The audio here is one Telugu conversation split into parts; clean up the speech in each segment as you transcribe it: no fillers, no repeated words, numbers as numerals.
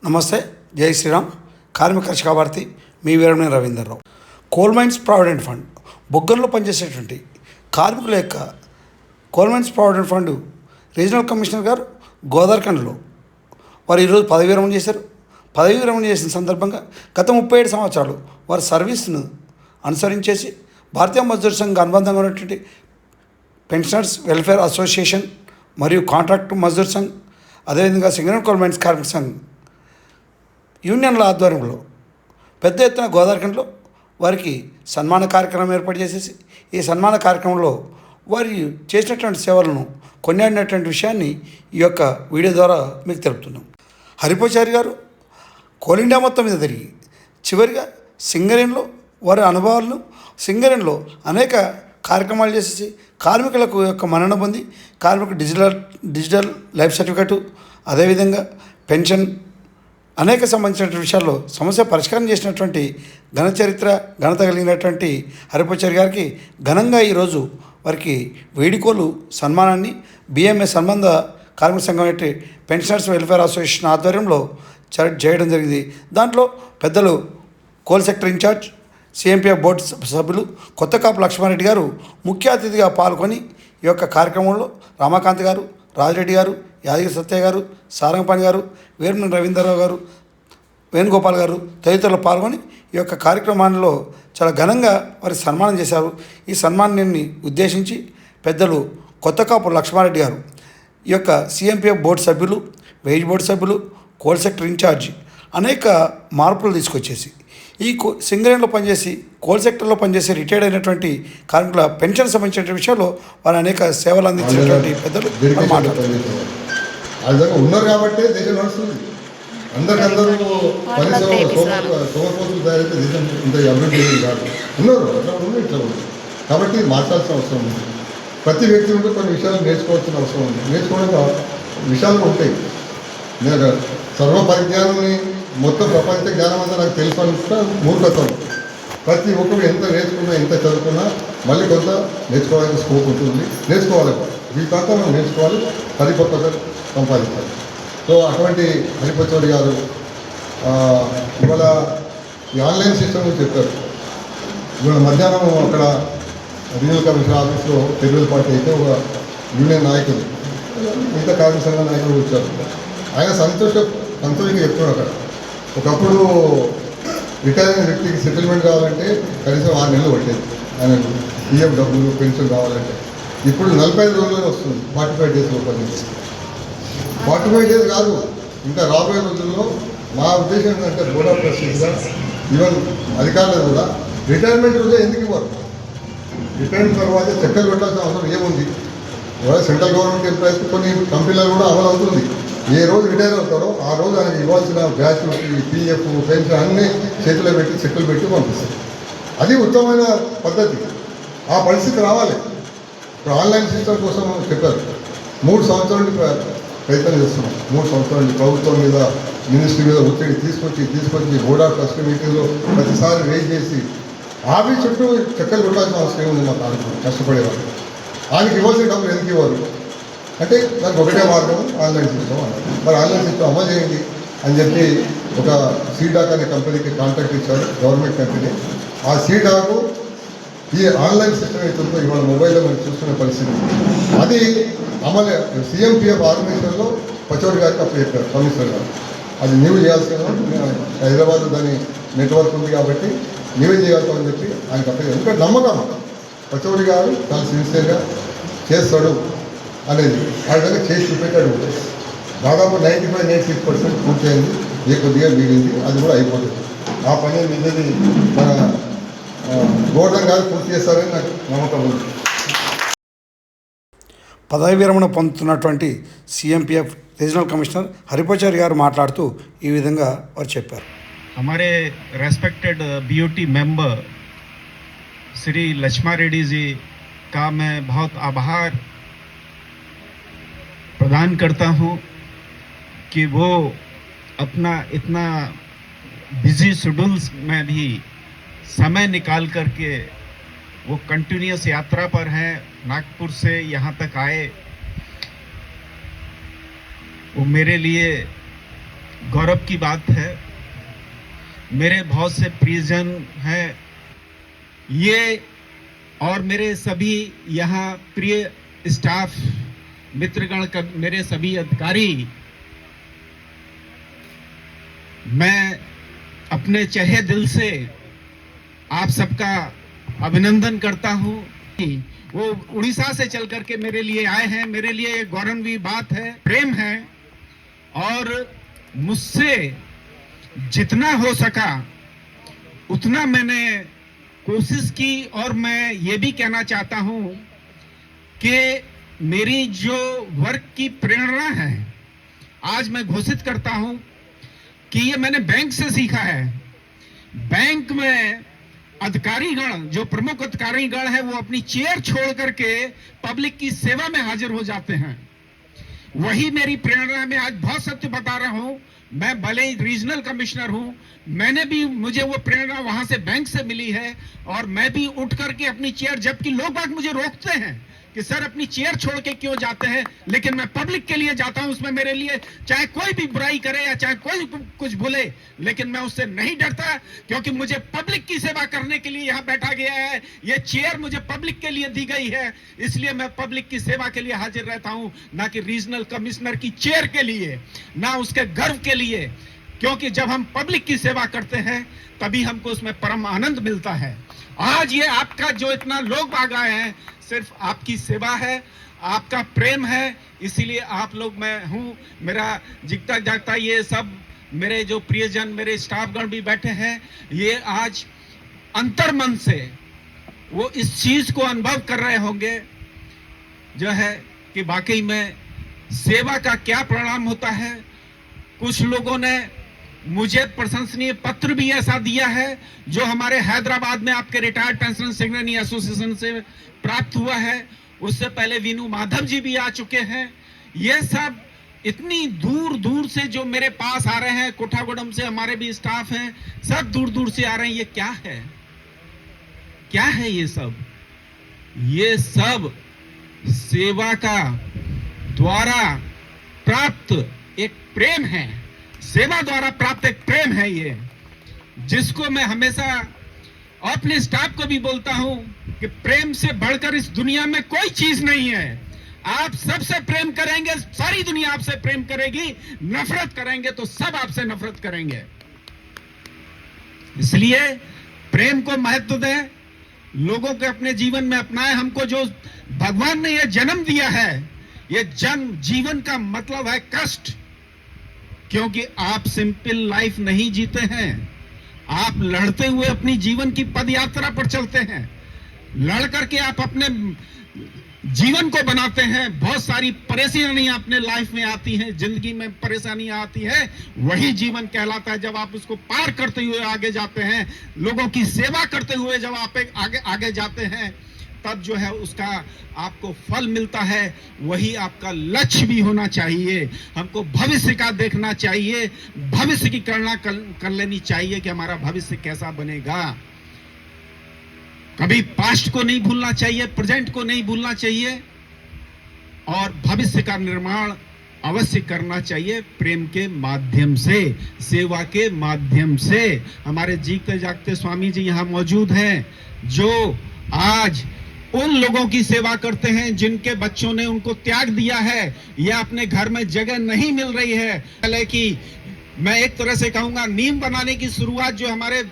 నమస్తే, జై శ్రీరామ్. కార్మిక రక్షక భారతి, మీ Veeramani Ravinderrao. Coal mines provident fund బొగ్గంలో పనిచేసేటువంటి కార్మికుల యొక్క coal mines provident fund regional commissioner గారు గోదావరిఖండ్లో వారు ఈరోజు పదవీ విరమణ చేశారు. పదవీ విరమణ చేసిన సందర్భంగా గత 37 సంవత్సరాలు వారి సర్వీస్ను అనుసరించేసి భారతీయ మజ్దూర్ సంఘ అనుబంధంగా ఉన్నటువంటి పెన్షనర్స్ వెల్ఫేర్ అసోసియేషన్ మరియు కాంట్రాక్ట్ మజ్దూర్ సంఘ్, అదేవిధంగా సింగరేణి కోల్ మైన్స్ కార్మిక సంఘ్ యూనియన్ల ఆధ్వర్యంలో పెద్ద ఎత్తున గోదావరిఖండ్లో వారికి సన్మాన కార్యక్రమం ఏర్పాటు చేసేసి ఈ సన్మాన కార్యక్రమంలో వారి చేసినటువంటి సేవలను కొనియాడినటువంటి విషయాన్ని ఈ యొక్క వీడియో ద్వారా మీకు తెలుపుతున్నాం. హరిపోచారి గారు కోల్ ఇండియా మొత్తం మీద తిరిగి చివరిగా సింగరేణిలో వారి అనుభవాలను సింగరేణిలో అనేక కార్యక్రమాలు చేసేసి కార్మికులకు యొక్క మన్నన పొంది కార్మికులకు డిజిటల్ లైఫ్ సర్టిఫికెటు, అదేవిధంగా పెన్షన్ అనేక సంబంధించిన విషయాల్లో సమస్య పరిష్కారం చేసినటువంటి ఘనత కలిగినటువంటి హరిపోచారి గారికి ఘనంగా ఈరోజు వారికి వేడుకోలు సన్మానాన్ని బిఎంఎస్ అనుబంధ కార్మిక సంఘం అంటే పెన్షనర్స్ వెల్ఫేర్ అసోసియేషన్ ఆధ్వర్యంలో చేయడం జరిగింది. దాంట్లో పెద్దలు coal sector in charge CMPF board సభ్యులు కొత్తకాపు లక్ష్మారెడ్డి గారు ముఖ్య అతిథిగా పాల్గొని ఈ యొక్క కార్యక్రమంలో రామాకాంత్ గారు, రాజిరెడ్డి గారు, యాదగిరి సత్య గారు, సారంగపాణి గారు, వీరమణి రవీంద్రరావు గారు, వేణుగోపాల్ గారు తదితరులు పాల్గొని ఈ యొక్క కార్యక్రమాల్లో చాలా ఘనంగా వారి సన్మానం చేశారు. ఈ సన్మానాన్ని ఉద్దేశించి పెద్దలు కొత్తకాపు లక్ష్మారెడ్డి గారు ఈ యొక్క సిఎంపిఎఫ్ బోర్డు సభ్యులు, వేజ్ బోర్డు సభ్యులు, కోల్ సెక్టర్ ఇన్ఛార్జి అనేక మార్పులు తీసుకొచ్చేసి ఈ సింగరేణిలో పనిచేసి కోల్ సెక్టర్లో పనిచేసి రిటైర్డ్ అయినటువంటి కార్మికుల పెన్షన్ సంబంధించిన విషయంలో వారు అనేక సేవలు అందించినటువంటి పెద్దలు మాట్లాడుతున్నారు. ఉన్నారు కాబట్టి దేశం నడుస్తుంది. అందరికందరూ సోమపోతులు తయారైతే దేశం ఇంత అభివృద్ధి కాదు. ఉన్నారు అట్లా ఉంది, ఇట్లా ఉంది. కాబట్టి మార్చాల్సిన అవసరం ఉంది. ప్రతి వ్యక్తి ఉంటే కొన్ని విషయాలు నేర్చుకోవాల్సిన అవసరం ఉంది. నేర్చుకోవడానికి విషయాలు ఉంటాయి. నేను సర్వ పరిజ్ఞానాన్ని మొత్తం ప్రపంచ జ్ఞానం అంతా నాకు తెలుసు అనుకుంటా మూర్ఖత్వం. ప్రతి ఒక్కరు ఎంత నేర్చుకున్నా ఎంత చదువుకున్నా మళ్ళీ కొంత నేర్చుకోవాలని స్కోప్ ఉంటుంది. నేర్చుకోవాలి, వీళ్ళంతా మనం నేర్చుకోవాలి, పరిపక్వత సంపాదించాలి. సో అటువంటి హరిపోచారి గారు ఇవాళ ఈ ఆన్లైన్ సిస్టమ్ గురించి చెప్పారు. ఇవాళ మధ్యాహ్నం అక్కడ రీజనల్ కమిషనర్ ఆఫీస్లో ఫెడరల్ పార్టీ అయితే ఒక యూనియన్ నాయకులు మిగతా కార్మిక సంఘ నాయకులు వచ్చారు. ఆయన సంతోషంగా చెప్తున్నాడు. అక్కడ ఒకప్పుడు రిటైర్ అయిన వ్యక్తికి సెటిల్మెంట్ కావాలంటే కనీసం 6 నెలలు పట్టేది. ఆయన పిఎఫ్ డబ్బులు పెన్షన్ కావాలంటే ఇప్పుడు 45 రోజుల్లోనే వస్తుంది. 45 డేస్ ఓపెన్ చేసి 45 డేస్ కాదు, ఇంకా రాబోయే రోజుల్లో మా ఉద్దేశం ఏంటంటే బోర్డ్ ఆఫ్ ట్రస్టీస్గా ఈవెన్ అధికారులు కూడా రిటైర్మెంట్ రోజే ఎందుకు ఇవ్వరు? రిటైర్మెంట్ తర్వాత చక్కలు పెట్టాల్సిన అవసరం ఏముంది? ఇవాళ సెంట్రల్ గవర్నమెంట్ ఎంప్లాయీస్కి కొన్ని కంపెనీలు కూడా అమలు అవుతుంది. ఏ రోజు రిటైర్ అవుతారో ఆ రోజు ఆయనకి ఇవ్వాల్సిన గ్రాట్యుటీ, పిఎఫ్, పెన్షన్ అన్నీ చేతిలో పెట్టి చెక్కులు పెట్టి పంపిస్తారు. అది ఉత్తమమైన పద్ధతి. ఆ పరిస్థితి రావాలి. ఇప్పుడు ఆన్లైన్ సిస్టమ్ కోసం చెప్పారు. 3 సంవత్సరాల నుండి ప్రయత్నం చేస్తున్నాం. 3 సంవత్సరాల నుండి ప్రభుత్వం మీద, మినిస్ట్రీ మీద ఒత్తిడి తీసుకొచ్చి బోర్డ్ ఆఫ్ ట్రస్టీ మీటింగ్లో ప్రతిసారి రేజ్ చేసి ఆఫీస్ చుట్టూ చెక్కలు కొట్టాల్సిన అవసరం ఉంది. మా కార్మికులు కష్టపడేవారు. ఆయనకి ఇవ్వాల్సిన డబ్బులు ఎందుకు ఇవ్వరు అంటే నాకు ఒకటే మార్గం ఆన్లైన్ సిస్టమ్ అన్నారు. మరి ఆన్లైన్ సిస్టమ్ అమలు చేయండి అని చెప్పి ఒక సీడాక్ అనే కంపెనీకి కాంట్రాక్ట్ ఇచ్చారు, గవర్నమెంట్ కంపెనీ. ఆ సీడాకు ఈ ఆన్లైన్ సిస్టమ్ అవుతుందో ఇవాళ మొబైల్లో మనం చూసుకునే పరిస్థితి. అది అమలు సిఎంపిఎఫ్ ఆర్గనైజేషన్లో పచోడి గారికి అప్పుడు చెప్పారు కమిషనర్ గారు. అది నీవు చేయాల్సిన హైదరాబాద్ దాని నెట్వర్క్ ఉంది కాబట్టి నీవే చేయగలుగుతామని చెప్పి ఆయనకు అప్పుడు ఎందుకంటే నమ్మకం పచోడి గారు చాలా సిన్సియర్గా చేస్తాడు అనేది ఆ విధంగా చేసి చూపెట్టాడు. దాదాపు 95-96% పూర్తయింది. కొద్దిగా మిగిలింది, అది కూడా అయిపోతుంది. ఆ పని మిగిలింది మన గోవర్ధన్ గారు పూర్తి చేస్తారని నాకు నమ్మకం ఉంది. పదవి విరమణ పొందుతున్నటువంటి సిఎంపిఎఫ్ రీజనల్ కమిషనర్ హరిపోచారి గారు మాట్లాడుతూ ఈ విధంగా వారు చెప్పారు. हमारे respected BOT member Shri Lakshma Reddy ji का मैं बहुत आभार प्रदान करता हूं कि वो अपना इतना बिजी शेड्यूल्स में भी समय निकाल करके वो कंटिन्यूस यात्रा पर हैं. नागपुर से यहाँ तक आए. वो मेरे लिए गौरव की बात है। मेरे बहुत से प्रियजन हैं ये, और मेरे सभी यहाँ प्रिय स्टाफ मित्रगण, मेरे सभी अधिकारी, मैं अपने चहे दिल से आप सबका अभिनंदन करता हूँ। वो उड़ीसा से चल करके मेरे लिए आए हैं, मेरे लिए एक गौरवान्वित बात है, प्रेम है, और मुझसे जितना हो सका उतना मैंने कोशिश की। और मैं ये भी कहना चाहता हूँ कि मेरी जो वर्क की प्रेरणा है, आज मैं घोषित करता हूँ कि ये मैंने बैंक से सीखा है। बैंक में अधिकारीगण, जो प्रमुख अधिकारीगण है, वो अपनी चेयर छोड़ करके पब्लिक की सेवा में हाजिर हो जाते हैं। वही मेरी प्रेरणा है। मैं आज बहुत सत्य बता रहा हूं, मैं भले ही रीजनल कमिश्नर हूं, मैंने भी, मुझे वो प्रेरणा वहां से बैंक से मिली है, और मैं भी उठ करके अपनी चेयर, जबकि लोग बाग मुझे रोकते हैं कि सर अपनी चेयर छोड़ के क्यों जाते हैं, लेकिन मैं पब्लिक के लिए जाता हूं। उसमें मेरे लिए चाहे कोई भी बुराई करे या चाहे कोई कुछ बोले, लेकिन मैं उससे नहीं डरता, क्योंकि मुझे पब्लिक की सेवा करने के लिए यहां बैठा गया है। यह चेयर मुझे पब्लिक के लिए दी गई है, इसलिए मैं पब्लिक की सेवा के लिए हाजिर रहता हूं, ना कि रीजनल कमिश्नर की चेयर के लिए, ना उसके गर्व के लिए। क्योंकि जब हम पब्लिक की सेवा करते हैं तभी हमको उसमें परम आनंद मिलता है। आज ये आपका जो इतना लोग बाग आए हैं, सिर्फ आपकी सेवा है, आपका प्रेम है, इसीलिए आप लोग, मैं हूं, मेरा जिगता जागता ये सब मेरे जो प्रियजन, मेरे स्टाफगण भी बैठे हैं, ये आज अंतर्मन से वो इस चीज को अनुभव कर रहे होंगे जो है कि वाकई में सेवा का क्या परिणाम होता है। कुछ लोगों ने मुझे प्रशंसनीय पत्र भी ऐसा दिया है जो हमारे हैदराबाद में आपके रिटायर्ड पेंशन सिग्नेचर एसोसिएशन से प्राप्त हुआ है। उससे पहले वीनू माधव जी भी आ चुके हैं। ये सब इतनी दूर दूर से जो मेरे पास आ रहे हैं, कोठागुडम से हमारे भी स्टाफ हैं, सब दूर दूर से आ रहे हैं। ये क्या है, क्या है ये सब? ये सब सेवा का द्वारा प्राप्त एक प्रेम है, सेवा द्वारा प्राप्त एक प्रेम है ये, जिसको मैं हमेशा अपने स्टाफ को भी बोलता हूं कि प्रेम से बढ़कर इस दुनिया में कोई चीज नहीं है। आप सबसे प्रेम करेंगे, सारी दुनिया आपसे प्रेम करेगी, नफरत करेंगे तो सब आपसे नफरत करेंगे। इसलिए प्रेम को महत्व दें, लोगों के अपने जीवन में अपनाएं। हमको जो भगवान ने यह जन्म दिया है, यह जन्म, जीवन का मतलब है कष्ट, क्योंकि आप सिंपल लाइफ नहीं जीते हैं, आप लड़ते हुए अपनी जीवन की पद यात्रा पर चलते हैं, लड़ करके आप अपने जीवन को बनाते हैं। बहुत सारी परेशानियां अपने लाइफ में आती हैं, जिंदगी में परेशानियां आती है, वही जीवन कहलाता है। जब आप उसको पार करते हुए आगे जाते हैं, लोगों की सेवा करते हुए जब आप आगे जाते हैं, तब जो है उसका आपको फल मिलता है। वही आपका लक्ष्य भी होना चाहिए। हमको भविष्य का देखना चाहिए, भविष्य की गणना कर लेनी चाहिए कि हमारा भविष्य कैसा बनेगा। कभी पास्ट को नहीं भूलना चाहिए, प्रेजेंट को नहीं भूलना चाहिए, और भविष्य का निर्माण अवश्य करना चाहिए प्रेम के माध्यम से, सेवा के माध्यम से। हमारे जीते जागते स्वामी जी यहाँ मौजूद हैं, जो आज उन लोगों की सेवा करते हैं जिनके बच्चों ने उनको त्याग दिया है, या अपने घर में जगह नहीं मिल रही है। पहले की मैं एक तरह से कहूंगा, नींव बनाने की शुरुआत जो हमारे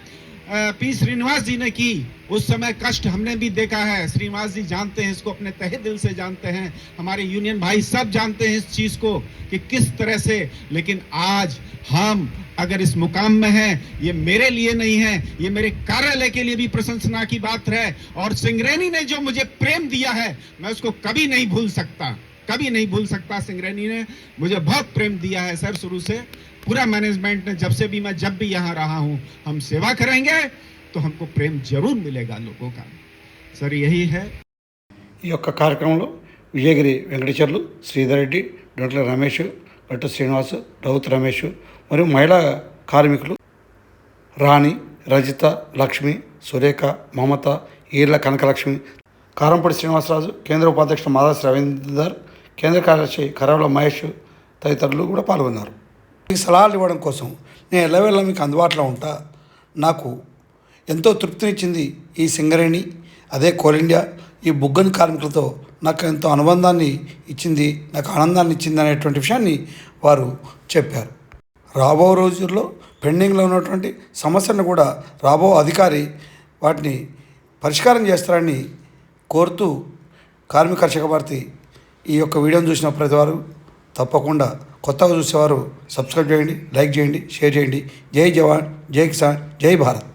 पी श्रीनिवास जी ने की, उस समय कष्ट हमने भी देखा है। श्रीनिवास जी जानते हैं इसको, अपने तहे दिल से जानते हैं, हमारे यूनियन भाई सब जानते हैं इस चीज को कि किस तरह से। लेकिन आज हम अगर इस मुकाम में हैं, ये मेरे लिए नहीं है, ये मेरे कार्यालय के लिए भी प्रशंसना की बात है। और सिंगरेनी ने जो मुझे प्रेम दिया है, मैं उसको कभी नहीं भूल सकता, कभी नहीं भूल सकता। सिंगरेनी ने मुझे बहुत प्रेम दिया है सर, शुरू से पूरा मैनेजमेंट ने, जब से भी मैं जब भी यहाँ रहा हूँ, हम सेवा करेंगे तो हमको प्रेम जरूर मिलेगा लोगों का। सर यही है। ఈ యొక్క కార్యక్రమంలో విజయగిరి వెంకటేశ్వర్లు, శ్రీధర్ రెడ్డి, డొంట్ల రమేష్, భట్టు శ్రీనివాస్, రౌత్ రమేష్ మరియు మహిళా కార్మికులు రాణి, రజిత, లక్ష్మి, సురేఖ, మమత, ఈర్ల కనకలక్ష్మి, కారంపడి శ్రీనివాసరాజు, కేంద్ర ఉపాధ్యక్షుడు మాదాస్ రవీందర్, కేంద్ర కార్యదర్శి కరావల మహేష్ తదితరులు కూడా పాల్గొన్నారు. మీకు సలహాలు ఇవ్వడం కోసం నేను ఎల్లవేళ మీకు అందుబాటులో ఉంటా. నాకు ఎంతో తృప్తినిచ్చింది ఈ సింగరేణి, అదే కోల్ ఇండియా, ఈ బొగ్గని కార్మికులతో నాకు ఎంతో అనుబంధాన్ని ఇచ్చింది, నాకు ఆనందాన్ని ఇచ్చింది అనేటువంటి విషయాన్ని వారు చెప్పారు. రాబో రోజుల్లో పెండింగ్లో ఉన్నటువంటి సమస్యలను కూడా రాబో అధికారి వాటిని పరిష్కారం చేస్తారని కోరుతూ కార్మిక కర్షక భారతి ఈ యొక్క వీడియోను చూసిన ప్రతి వారు తప్పకుండా కొత్తగా చూసేవారు సబ్స్క్రైబ్ చేయండి, లైక్ చేయండి, షేర్ చేయండి. జై జవాన్, జై కిసాన్, జై భారత్.